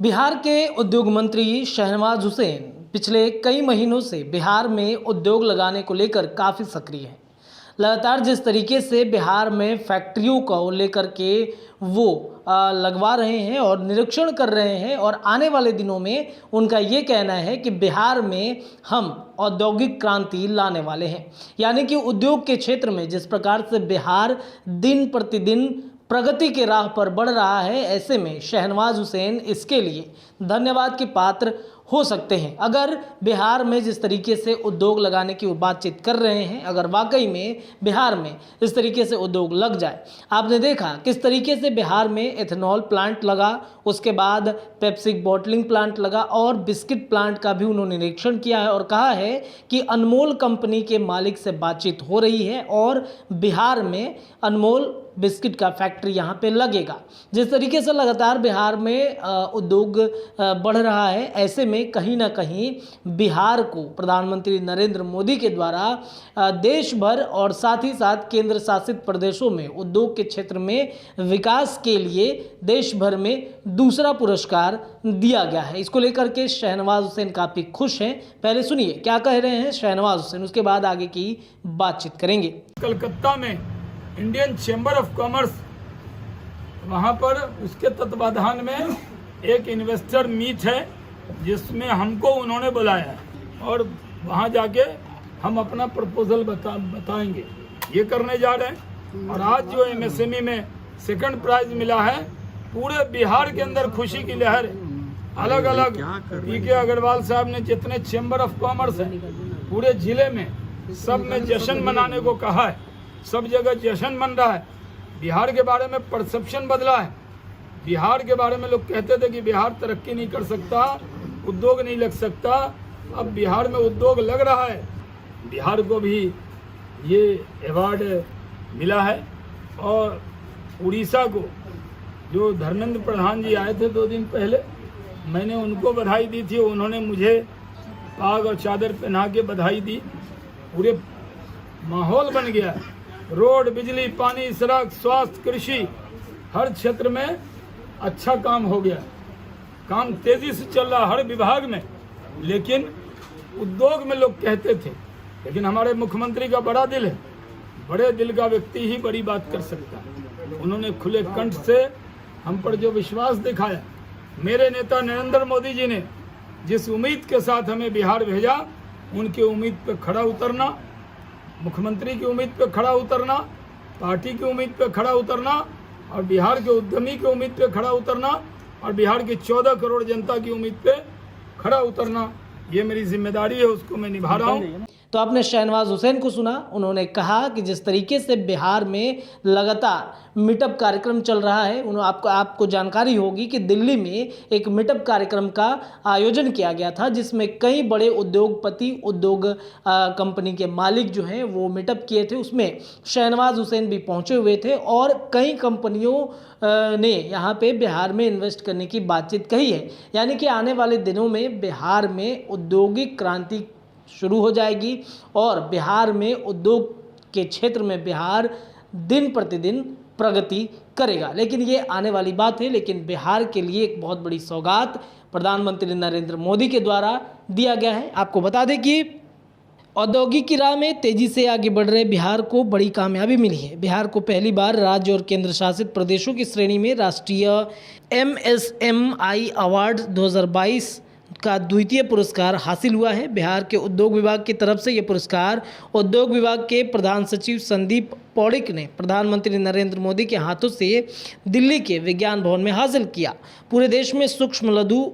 बिहार के उद्योग मंत्री शहनवाज हुसैन पिछले कई महीनों से बिहार में उद्योग लगाने को लेकर काफ़ी सक्रिय हैं। लगातार जिस तरीके से बिहार में फैक्ट्रियों को लेकर के वो लगवा रहे हैं और निरीक्षण कर रहे हैं, और आने वाले दिनों में उनका ये कहना है कि बिहार में हम औद्योगिक क्रांति लाने वाले हैं। यानी कि उद्योग के क्षेत्र में जिस प्रकार से बिहार दिन प्रतिदिन प्रगति के राह पर बढ़ रहा है, ऐसे में शहनवाज हुसैन इसके लिए धन्यवाद के पात्र हो सकते हैं। अगर बिहार में जिस तरीके से उद्योग लगाने की वो बातचीत कर रहे हैं, अगर वाकई में बिहार में इस तरीके से उद्योग लग जाए, आपने देखा किस तरीके से बिहार में एथेनॉल प्लांट लगा, उसके बाद पेप्सी बॉटलिंग प्लांट लगा और बिस्किट प्लांट का भी उन्होंने निरीक्षण किया है और कहा है कि अनमोल कंपनी के मालिक से बातचीत हो रही है और बिहार में अनमोल बिस्किट का फैक्ट्री यहाँ पे लगेगा। जिस तरीके से लगातार बिहार में उद्योग बढ़ रहा है, ऐसे में कहीं ना कहीं बिहार को प्रधानमंत्री नरेंद्र मोदी के द्वारा देश भर और साथ ही साथ केंद्र शासित प्रदेशों में उद्योग के क्षेत्र में विकास के लिए देश भर में दूसरा पुरस्कार दिया गया है। इसको लेकर के शहनवाज हुसैन काफ़ी खुश हैं। पहले सुनिए क्या कह रहे हैं शहनवाज हुसैन, उसके बाद आगे की बातचीत करेंगे। कलकत्ता में इंडियन चैम्बर ऑफ कॉमर्स, वहाँ पर उसके तत्वाधान में एक इन्वेस्टर मीट है जिसमें हमको उन्होंने बुलाया है और वहाँ जाके हम अपना प्रपोजल बताएंगे, ये करने जा रहे हैं। और आज जो एमएसएमई में सेकंड प्राइज मिला है, पूरे बिहार के अंदर खुशी की लहर है। अलग अलग पीके अग्रवाल साहब ने जितने चैम्बर ऑफ कॉमर्स हैं पूरे जिले में, सब में जश्न मनाने को कहा है। सब जगह जश्न मन रहा है। बिहार के बारे में परसेप्शन बदला है। बिहार के बारे में लोग कहते थे कि बिहार तरक्की नहीं कर सकता, उद्योग नहीं लग सकता। अब बिहार में उद्योग लग रहा है। बिहार को भी ये अवार्ड मिला है। और उड़ीसा को जो धर्मेंद्र प्रधान जी आए थे 2 दिन पहले, मैंने उनको बधाई दी थी, उन्होंने मुझे पाग और चादर पहना के बधाई दी। पूरे माहौल बन गया है। रोड, बिजली, पानी, सड़क, स्वास्थ्य, कृषि, हर क्षेत्र में अच्छा काम हो गया। काम तेजी से चल रहा हर विभाग में। लेकिन उद्योग में लोग कहते थे, लेकिन हमारे मुख्यमंत्री का बड़ा दिल है। बड़े दिल का व्यक्ति ही बड़ी बात कर सकता है। उन्होंने खुले कंठ से हम पर जो विश्वास दिखाया, मेरे नेता नरेंद्र मोदी जी ने जिस उम्मीद के साथ हमें बिहार भेजा, उनकी उम्मीद पर खड़ा उतरना, मुख्यमंत्री की उम्मीद पे खड़ा उतरना, पार्टी की उम्मीद पे खड़ा उतरना और बिहार के उद्यमी की उम्मीद पे खड़ा उतरना और बिहार की 14 करोड़ जनता की उम्मीद पे खड़ा उतरना, ये मेरी जिम्मेदारी है, उसको मैं निभा रहा हूँ। तो आपने शहनवाज हुसैन को सुना। उन्होंने कहा कि जिस तरीके से बिहार में लगातार मीटअप कार्यक्रम चल रहा है, आपको जानकारी होगी कि दिल्ली में एक मीटअप कार्यक्रम का आयोजन किया गया था, जिसमें कई बड़े उद्योगपति, उद्योग कंपनी के मालिक जो हैं वो मीटअप किए थे। उसमें शहनवाज हुसैन भी पहुंचे हुए थे और कई कंपनियों ने यहाँ पे बिहार में इन्वेस्ट करने की बातचीत कही है। यानी कि आने वाले दिनों में बिहार में औद्योगिक क्रांति शुरू हो जाएगी और बिहार में उद्योग के क्षेत्र में बिहार दिन प्रतिदिन प्रगति करेगा। लेकिन ये आने वाली बात है। लेकिन बिहार के लिए एक बहुत बड़ी सौगात प्रधानमंत्री नरेंद्र मोदी के द्वारा दिया गया है। आपको बता दें कि औद्योगिक की राह में तेजी से आगे बढ़ रहे बिहार को बड़ी कामयाबी मिली है। बिहार को पहली बार राज्य और केंद्र शासित प्रदेशों की श्रेणी में राष्ट्रीय MSMI अवार्ड 2022 का द्वितीय पुरस्कार हासिल हुआ है। बिहार के उद्योग विभाग की तरफ से यह पुरस्कार उद्योग विभाग के प्रधान सचिव संदीप पौड़िक ने प्रधानमंत्री नरेंद्र मोदी के हाथों से दिल्ली के विज्ञान भवन में हासिल किया। पूरे देश में सूक्ष्म,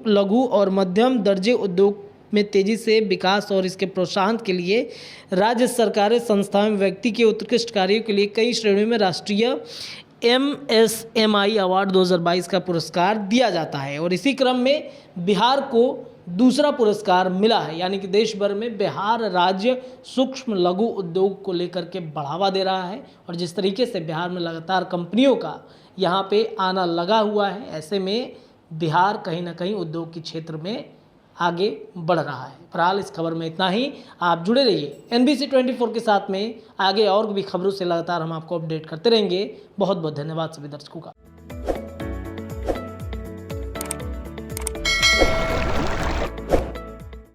लघु और मध्यम दर्जे उद्योग में तेजी से विकास और इसके प्रोत्साहन के लिए राज्य सरकारें, संस्थाएं, व्यक्ति के उत्कृष्ट कार्यों के लिए कई श्रेणियों में राष्ट्रीय MSMI अवार्ड 2022 का पुरस्कार दिया जाता है। और इसी क्रम में बिहार को दूसरा पुरस्कार मिला है। यानी कि देश भर में बिहार राज्य सूक्ष्म लघु उद्योग को लेकर के बढ़ावा दे रहा है। और जिस तरीके से बिहार में लगातार कंपनियों का यहाँ पे आना लगा हुआ है, ऐसे में बिहार कहीं ना कहीं उद्योग के क्षेत्र में आगे बढ़ रहा है। फिलहाल इस खबर में इतना ही। आप जुड़े रहिए NBC 24 के साथ में। आगे और भी खबरों से लगातार हम आपको अपडेट करते रहेंगे। बहुत बहुत धन्यवाद सभी दर्शकों का।